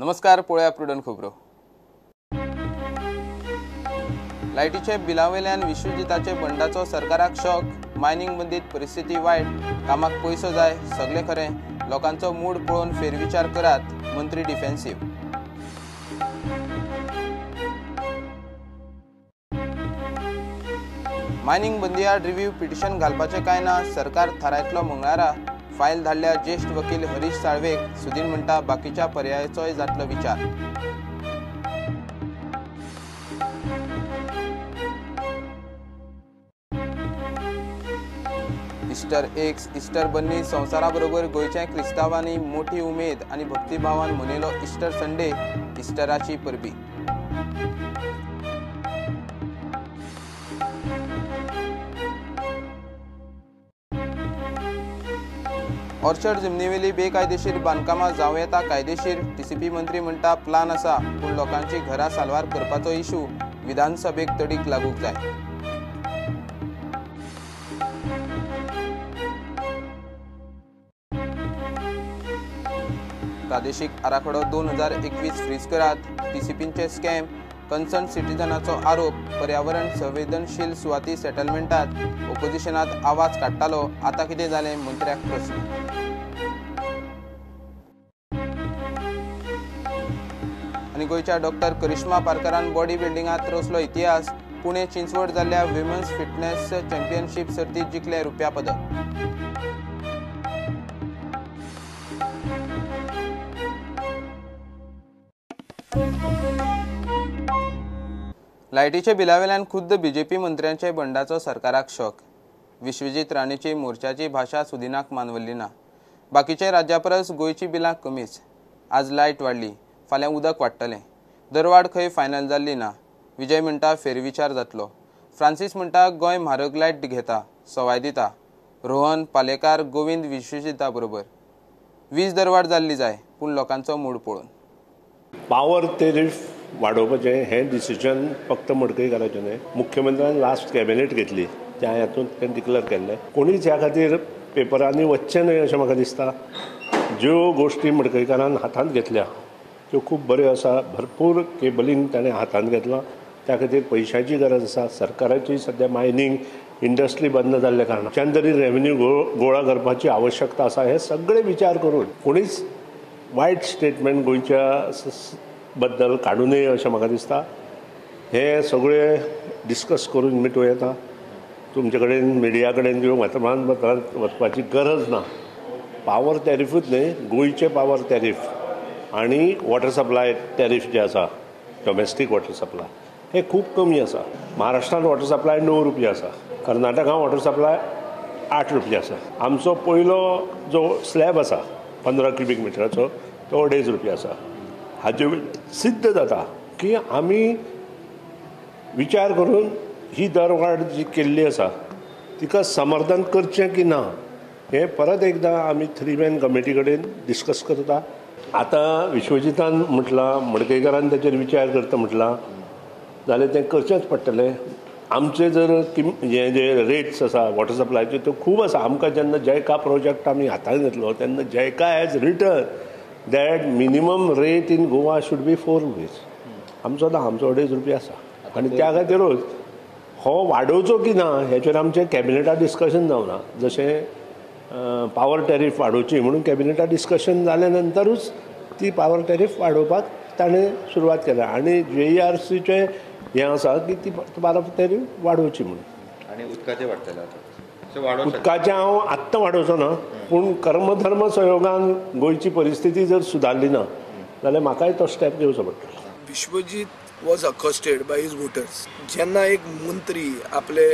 नमस्कार, पळया प्रुडंट खबरो। लायटीचे बिलावेल्यान विश्वजिताचे बंडाचो सरकाराक शॉक। मायनिंग बंदीत परिस्थिती वायट, कामाक पैसो जाय, सगळे खरें। लोकांचो मूड पळोवन फेरविचार करात, मंत्री डिफेन्सिव्ह। मायनिंग बंदी आड रिव्ह्यू पिटिशन घालपाचे काय ना, सरकार थारायतलो मंगळारा। फायल धाडल्या ज्येष्ठ वकील हरीश साळवेक। सुदीन म्हणटा बाकीच्या पर्यायाचोय जातलो विचार। इस्टर एक्स इस्टर बन्नी संवसाराबरोबर गोंयच्या क्रिस्तांवांनी मोठी उमेद आनी भक्तिभावान मनयलो इस्टर संडे, इस्टराची परबी। ऑर्चर्ड जमनीवेली बेकायदेशीर बांदकामां जावं येता कायदेशीर। टीसीपी मंत्री म्हणटा प्लान आसा, पूण लोकांची घरां साल्वार करपाचो इशू विधानसभेक तडीक लागूंक जाय। प्रादेशीक आराखडो 2021 फ्रीज करात। टीसीपींचे स्कॅम, कन्सर्न सिटीजनाचो आरोप। पर्यावरण संवेदनशील सुवाती सेटलमेंटात ओपोजिशनात आवाज काडटालो, आतां कितें जालें, मंत्र्याक प्रस्न। आनी गोंयच्या डॉक्टर करिश्मा पारकरान बॉडी बिल्डिंगात रचलो इतिहास। पुणे चिंचवड जाल्ल्या विमन्स फिटनेस चॅम्पियनशीप सर्तीत जिखले रुप्या पदक। लायटीचे बिलावेल्यान खुद्द बीजेपी मंत्र्यांचे बंडाचो सरकाराक शॉक। विश्वजीत राणेची मोर्चाची भाशा सुदिनाक मानवल्ली ना। बाकीच्या राज्या परस गोंयची बिलां कमीच। आज लायट वाडली, फाल्यां उदक वाडटलें। दरवाड खंय फायनल जाल्ली ना। विजय म्हणटा फेरविचार जातलो। फ्रांसीस म्हणटा गोंय म्हारग लायट घेता, सवाय दिता। रोहन पालेकार गोविंद विश्वजिता बरोबर। वीज दरवाड जाल्ली जाय, पूण लोकांचो मूड पळोवन। पावर टेरिफ वाडोवपाचें हें डिसिजन फक्त मडकयकाराचें न्हय, मुख्यमंत्र्यान लास्ट कॅबिनेट घेतली, त्या हातूंत तें डिक्लेअर केल्लें। कोणीच ह्या खातीर पेपरांनी वचचें न्हय अशें म्हाका दिसता। ज्यो गोश्टी मडकयकारान हातांत घेतल्या त्यो खूब बऱ्यो आसा। भरपूर केबलींग ताणें हातांत घेतलां, त्या खातीर पयशांची गरज आसा। सरकाराची सद्या मायनिंग इंडस्ट्री बंद जाल्ल्या कारणान तरी रेव्हेन्यू गोळा करपाची आवश्यकता आसा। हे सगळे विचार करून कोणीच वायट स्टेटमेंट गोंयच्या बद्दल काडूं नये अशें म्हाका दिसता। हे सगळे डिस्कस करून मिटूं येता। तुमचे कडेन मिडिया कडेन किंवा वर्तमानपत्रांत वचपाची गरज ना। पावर टॅरिफूच न्हय, गोंयचे पावर टॅरिफ आनी वॉटर सप्लाय टॅरिफ जे आसा, डॉमेस्टीक वॉटर सप्लाय, हे खूब कमी आसा। महाराष्ट्रांत वॉटर सप्लाय 9 रुपया आसा, कर्नाटका वॉटर सप्लाय 8 रुपया आसा। आमचो पयलो जो स्लॅब आसा 15 क्युबिक मिटराचो तो 2.5 रुपया आसा। हाचे सिद्ध जाता की आमी विचार करून ही दरवाड जी केल्ली आसा तिका समर्थन करचें की ना हें परत एकदां आमी 3 मॅन कमिटी कडेन डिस्कस करता। आतां विश्वजितान म्हटलां, मडकयकारान ताचेर विचार करता म्हटलां जाल्यार तें करचेंच पडटलें। आमचे जर हे जे रेट्स आसा वॉटर सप्लायचे त्यो खूब आसा। आमकां जेन्ना जैका प्रोजेक्ट आमी हातांत घेतलो तेन्ना JICA has written that minimum rate in Goa should be 4 rupees. आमचो ना, आमचो 2.5 रुपया आसा। आनी त्या खातीरूच हो वाडोवचो की ना हेचेर आमचें कॅबिनेटात डिस्कशन जावना। जशें पावर टॅरिफ वाडोवची म्हणून कॅबिनेटात डिस्कशन जाल्या नंतरूच ती पावर टॅरिफ वाडोवपाक ताणें सुरवात केल्या। आनी JERCचें हें आसा की ती पावर टॅरिफ वाडोवची म्हणून। आनी उदकाचें वाडटलें आतां उदकाचें हांव आत्तां वाडोवचो ना, पूण कर्मधर्म संयोगान गोंयची परिस्थिती जर सुदारली ना जाल्यार म्हाकाय तो स्टेप घेवचो पडटलो। Vishwajit was accosted by his voters. जेन्ना एक मंत्री आपले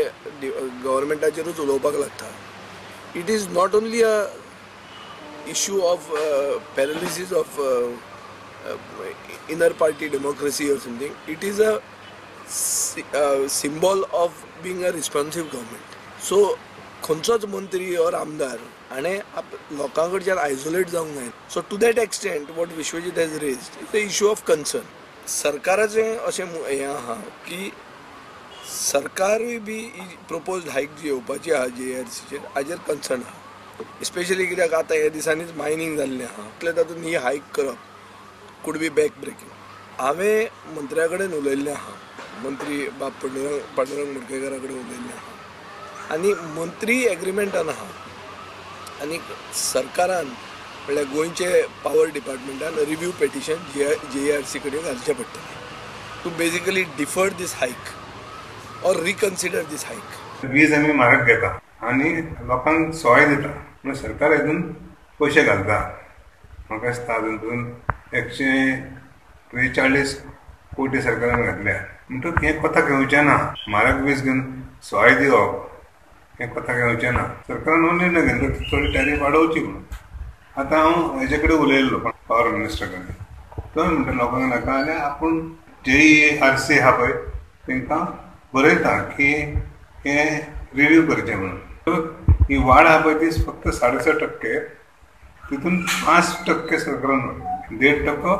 गव्हर्मेंटाचेरूच उलोवपाक लागता, it is not only a issue of paralysis of inner party democracy or something, it is a symbol of being a responsive government. So खंयचोच मंत्री और आमदार हाणें लोकां कडच्यान आयसोलेट जावंक जायना। So to that extent what Vishwajit has raised is the issue of concern. सरकाराचें अशें हें आहा की सरकारूय बी प्रपोज्ड हायक जी येवपाची आहा JERCचेर हाजेर कन्सर्न आहा। स्पेशली कित्याक आतां ह्या दिसांनीच मायनिंग जाल्लें आहा, तातूंत ही हायक करप कूड बी बॅक ब्रेकिंग. हांवें मंत्र्या कडेन उलयल्लें आहा, मंत्री बाब पांडुरंग मुर्गेकारा कडेन उलयल्लें आहा आनी मंत्री एग्रीमेंटान आहा आनी सरकारान म्हणल्यार गोंयचे पावर डिपार्टमेंटान रिव्यू पेटिशन JRC कडेन घालचें पडटलें टू बेजिकली डिफर दीस हायक और रिकन्सिडर दीस हायक. वीज आमी म्हारग घेता आनी लोकांक सवाय दिता म्हणून सरकार हातून पयशे घालता. म्हाका दिसता हातून 143 कोटी सरकारान घातल्या. म्हणटकूच हें कोताक येवचें ना. म्हारग वीज घेवन सवाय दिवप हें कोताक येवचें ना. सरकारान हो निर्णय घेतलो थोडी टॅरीफ वाडोवची म्हणून. आतां हांव हेजे कडेन उलयल्लो पावर मिनिस्टर कडेन. तो म्हणटा लोकांक नाका आनी आपूण JRC आहा पळय तांकां बरयता की हें रिव्यू करचें म्हणून. ही वाड आहा पळय ती फक्त 6.5%, तितून 5% सरकारान वाडयला, 1.5%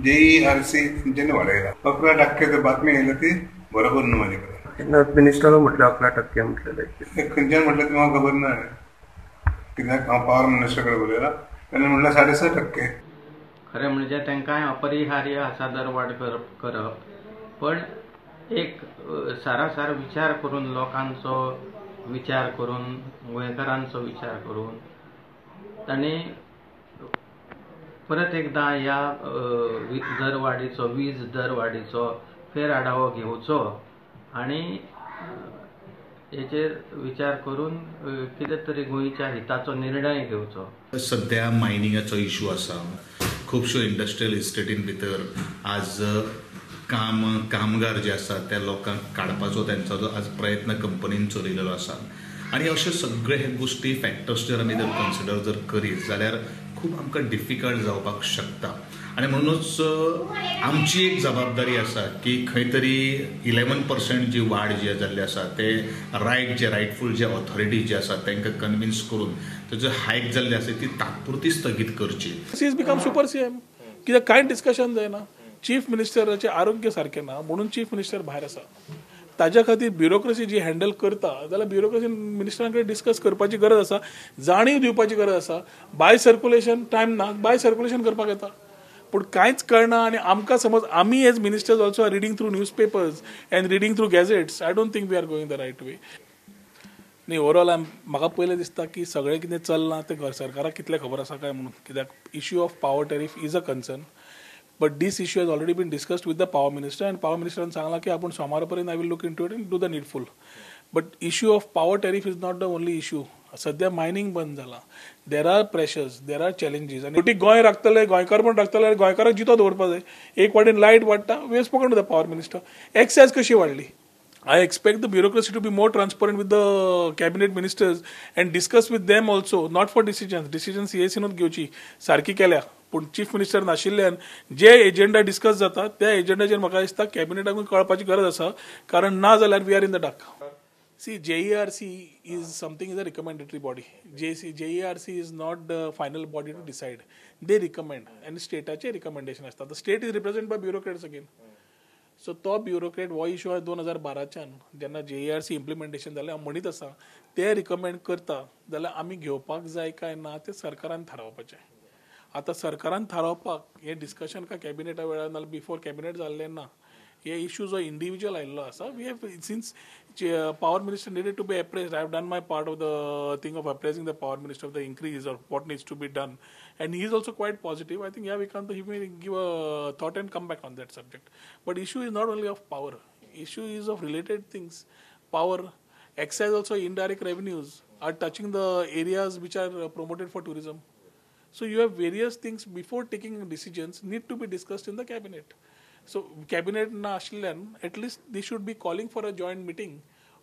JRC तेंच्यांनी वाडयला. 11% तर बातमी येयल्या ती बरोबर न्हू म्हाजे कडेन. मिनिस्टर म्हटलं 11% म्हटलें खंयच्यान म्हटलें तें म्हाका खबर ना. कित्याक हांव पावर मिनिस्टर कडेन उलयला तेन्ना म्हणलें 6.5%. खरें म्हणजे तांकांय अपरिहार्य आसा दर वाड करप, पण एक सारासार विचार करून, लोकांचो विचार करून, गोंयकारांचो विचार करून तांणी परत एकदां ह्या वीज दर वाडीचो फेर आढावो घेवचो आनी हेचेर विचार करून कितें तरी गोंयच्या हिताचो निर्णय घेवचो. सध्या मायनिंगाचो इशू आसा. खुबश्यो इंडस्ट्रियल इस्टेटीन भितर आज कामगार जे आसा त्या लोकांक काडपाचो तेंचो जो आज प्रयत्न कंपनीन चलयलेलो आसा. आनी अशे सगळे हे गोश्टी फॅक्टर्स जर आमी कन्सिडर जर करीत जाल्यार खूब आमकां डिफिकल्ट जावपाक शकता. आनी म्हणूनच आमची एक जबाबदारी आसा की खंय तरी 11% जी वाड जी जाल्ली आसा ते रायटफूल जे ऑथॉरिटी जे आसा तांकां कन्विन्स करून तेजो हायक जाल्ली आसा ती तात्पुरती स्थगीत करची. सीज बिकम सुपर CM कित्याक कांय डिस्कशन जायना. चीफ मिनिस्टराचें आरोग्य सारकें ना म्हणून चीफ मिनिस्टर भायर आसा. ताज्या खातीर ब्युरोक्रेसी जी हँडल करता जाल्यार ब्युरोक्रेसी मिनिस्टरां कडेन डिस्कस करपाची गरज आसा, जाणीव दिवपाची गरज आसा. बाय सर्क्युलेशन टायम ना, बाय सर्क्युलेशन करपाक येता. पूण कांयच कळना आनी आमकां समज आमी as ministers also are reading through newspapers and reading through gadgets. I don't think we are going the right way. न्ही ओवरऑल म्हाका पयलें दिसता की सगळें कितें चलना तें सरकाराक कितलें खबर आसा काय म्हणून. कित्याक issue of power tariff is a concern, but this issue has already been discussed with the power minister and power मिनिस्टरान सांगलां की आपूण सोमारा पर्यंत I will look into it and do the needful. But issue of power tariff is not the only issue. सध्या mining बंद जाला. There are pressures, there are challenges. आनी शेवटी गोंय राखतले, गोंयकार पण राखतले आनी गोंयकाराक जितो दवरपा जाय. एक वाटेन लायट वाडटा, we have spoken to the power minister. Excise कशी वाडली. I expect the bureaucracy to be more transparent with the cabinet ministers and discuss with them also, not for decisions. Decisions CAC-नूच घेवची सारकी केल्या, पूण चीफ मिनिस्टर नाशिल्ल्यान जे agenda discuss जाता त्या एजेंडाचेर म्हाका दिसता कॅबिनेटाकूय कळपाची गरज आसा, कारण ना जाल्यार we are in the dark. See, JERC is a recommendatory body. JERC is not the final body to decide. They recommend, and stateaचे recommendation असता. The state is represented by bureaucrats again. So तो bureaucrat हो issue 2012च्यान जेन्ना JERC implementation जालें हांव म्हणीत आसा ते recommend करता जाल्यार आमी घेवपाक जाय काय ना ते सरकारान थारावपाचें. आतां सरकारान थारावपाक हें डिस्कशन काय कॅबिनेटा वेळार नाल्यार बिफोर कॅबिनेट जाल्लें ना. हे इश्यू जो इंडिविज्युअल आयिल्लो आसा, we have since power minister needed to be apprised. I have done my part of the thing of apprising the power minister of the increase or what needs to be done. And he is also quite positive. I think we can he may give a thought and come back on that subject. But issue is not only of power. Issue is of related things. Power, excise also indirect revenues are touching the areas which are promoted for tourism. So you have various things before taking decisions need to be discussed in the cabinet. So cabinet na ashilyan at least they should be calling for a joint meeting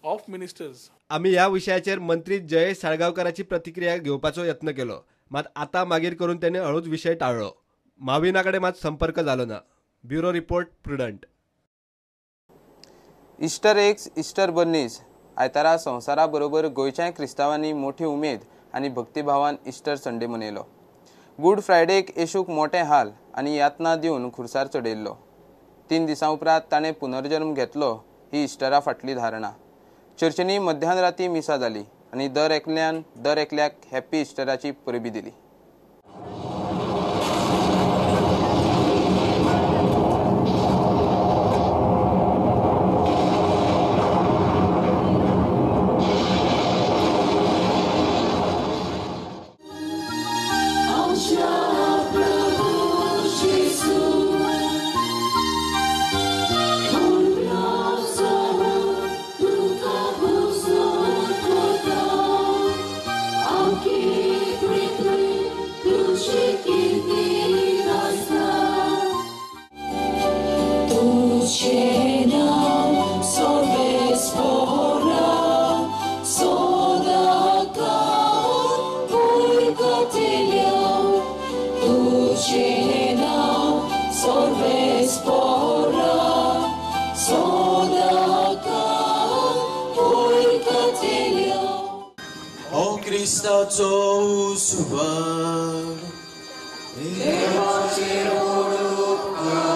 of ministers. आम्ही या विषयाचेर मंत्री जयेश साळगावकराची प्रतिक्रिया घेवपाचो यत्न केलो, मात आता मागीर करून त्याने हळूच विषय टाळलो. माविनाकडे मात संपर्क जालो ना. Bureau report Prudent. Easter eggs, Easter bunnies आयतारा संवसारा बरोबर गोंयच्या क्रिस्तांवांनी मोठी उमेद आनी भक्तिभावान इस्टर संडे मनयलो. गुड फ्रायडेक येशूक मोठे हाल आनी यातना दिवन खुर्सार चडयल्लो. 3 दिसां उपरांत ताणें पुनर्जन्म घेतलो ही इस्टरा फाटली धारणा. चर्चींनी मध्यान राती मिसा जाली आनी दर एकल्याक हॅप्पी इस्टराची परबी दिली. क्रिस्ताचो सुवार देवाचेर व्हड उपकार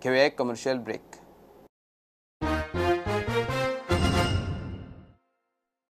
घेऊया एक कमर्शियल ब्रेक.